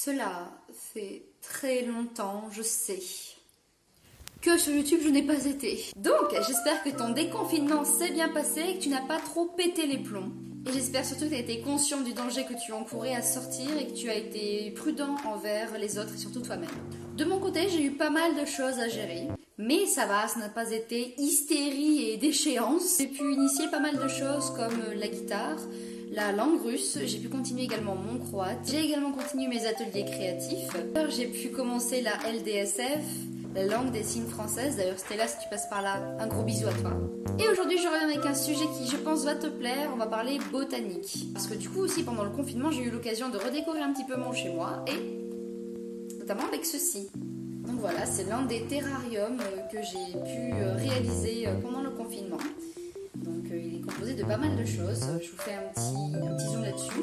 Cela fait très longtemps, je sais, que sur YouTube je n'ai pas été. Donc, j'espère que ton déconfinement s'est bien passé et que tu n'as pas trop pété les plombs. Et j'espère surtout que tu as été conscient du danger que tu encourais à sortir et que tu as été prudent envers les autres et surtout toi-même. De mon côté, j'ai eu pas mal de choses à gérer. Mais ça va, ça n'a pas été hystérie et déchéance. J'ai pu initier pas mal de choses comme la guitare, la langue russe, j'ai pu continuer également mon croate, j'ai également continué mes ateliers créatifs, j'ai pu commencer la LDSF, la langue des signes française, d'ailleurs Stella si tu passes par là, un gros bisou à toi. Et aujourd'hui je reviens avec un sujet qui je pense va te plaire, on va parler botanique. Parce que du coup aussi pendant le confinement j'ai eu l'occasion de redécorer un petit peu mon chez moi et notamment avec ceci. Donc voilà, c'est l'un des terrariums que j'ai pu réaliser pendant le confinement. Donc il est composé de pas mal de choses. Je vous fais un petit zoom là-dessus.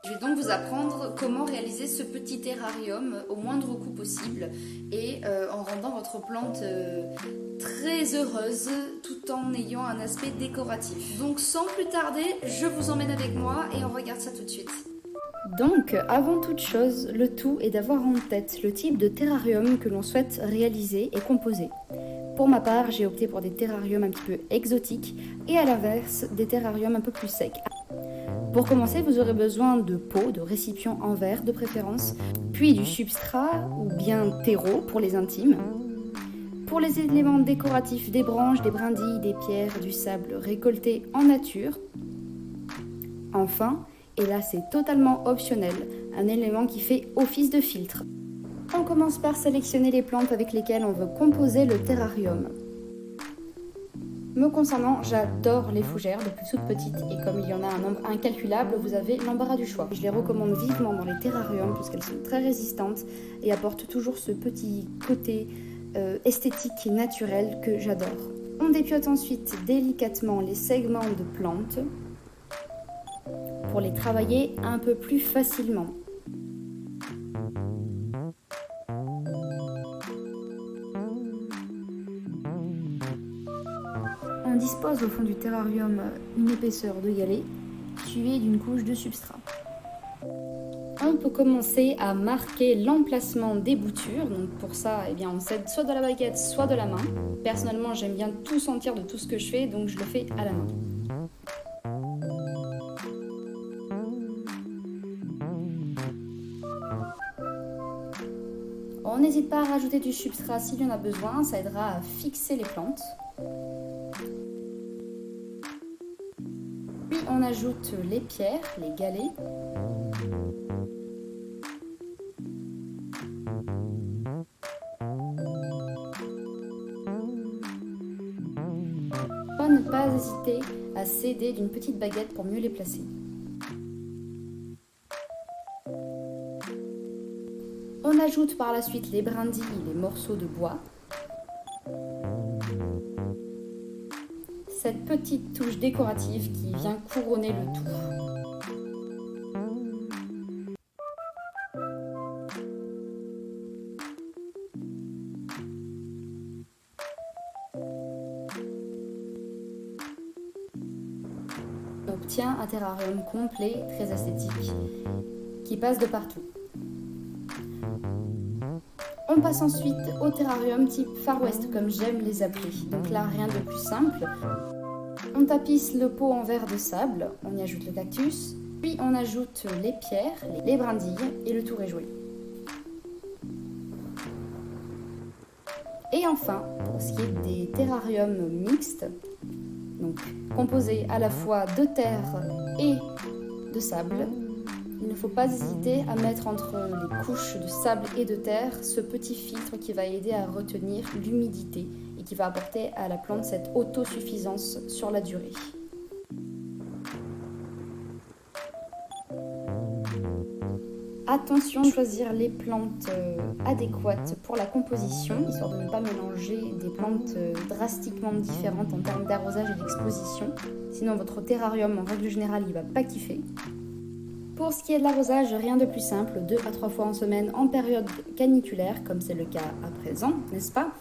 Je vais donc vous apprendre comment réaliser ce petit terrarium au moindre coût possible et en rendant votre plante très heureuse tout en ayant un aspect décoratif. Donc sans plus tarder, je vous emmène avec moi et on regarde ça tout de suite. Donc, avant toute chose, le tout est d'avoir en tête le type de terrarium que l'on souhaite réaliser et composer. Pour ma part, j'ai opté pour des terrariums un petit peu exotiques et à l'inverse, des terrariums un peu plus secs. Pour commencer, vous aurez besoin de pots, de récipients en verre de préférence, puis du substrat ou bien terreau pour les intimes. Pour les éléments décoratifs, des branches, des brindilles, des pierres, du sable récolté en nature. Enfin, et là c'est totalement optionnel, un élément qui fait office de filtre. On commence par sélectionner les plantes avec lesquelles on veut composer le terrarium. Me concernant, j'adore les fougères depuis toute petite et comme il y en a un nombre incalculable, vous avez l'embarras du choix. Je les recommande vivement dans les terrariums puisqu'elles sont très résistantes et apportent toujours ce petit côté esthétique et naturel que j'adore. On dépiote ensuite délicatement les segments de plantes pour les travailler un peu plus facilement. On dispose au fond du terrarium une épaisseur de galet suivie d'une couche de substrat. On peut commencer à marquer l'emplacement des boutures. Donc pour ça, on s'aide soit de la baguette, soit de la main. Personnellement, j'aime bien tout sentir de tout ce que je fais, donc je le fais à la main. On n'hésite pas à rajouter du substrat s'il y en a besoin, ça aidera à fixer les plantes. Puis on ajoute les pierres, les galets. Ne pas hésiter à s'aider d'une petite baguette pour mieux les placer. On ajoute par la suite les brindilles et les morceaux de bois. Cette petite touche décorative qui vient couronner le tout. On obtient un terrarium complet, très esthétique, qui passe de partout. On passe ensuite au terrarium type Far West, comme j'aime les appeler. Donc là, rien de plus simple. On tapisse le pot en verre de sable, on y ajoute le cactus, puis on ajoute les pierres, les brindilles, et le tour est joué. Et enfin, pour ce qui est des terrariums mixtes, donc composés à la fois de terre et de sable, il ne faut pas hésiter à mettre entre les couches de sable et de terre ce petit filtre qui va aider à retenir l'humidité et qui va apporter à la plante cette autosuffisance sur la durée. Attention à choisir les plantes adéquates pour la composition, histoire de ne pas mélanger des plantes drastiquement différentes en termes d'arrosage et d'exposition. Sinon votre terrarium, en règle générale, il ne va pas kiffer. Pour ce qui est de l'arrosage, rien de plus simple, 2 à 3 fois en semaine en période caniculaire, comme c'est le cas à présent, n'est-ce pas ?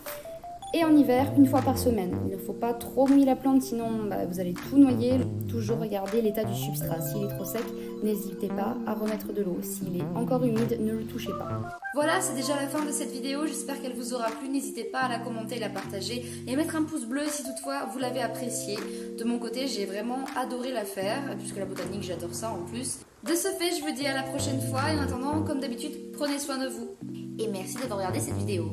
Et en hiver, une fois par semaine. Il ne faut pas trop mouiller la plante, sinon vous allez tout noyer. Toujours regarder l'état du substrat. S'il est trop sec, n'hésitez pas à remettre de l'eau. S'il est encore humide, ne le touchez pas. Voilà, c'est déjà la fin de cette vidéo. J'espère qu'elle vous aura plu. N'hésitez pas à la commenter, la partager et mettre un pouce bleu si toutefois vous l'avez appréciée. De mon côté, j'ai vraiment adoré la faire, puisque la botanique, j'adore ça en plus. De ce fait, je vous dis à la prochaine fois. Et en attendant, comme d'habitude, prenez soin de vous. Et merci d'avoir regardé cette vidéo.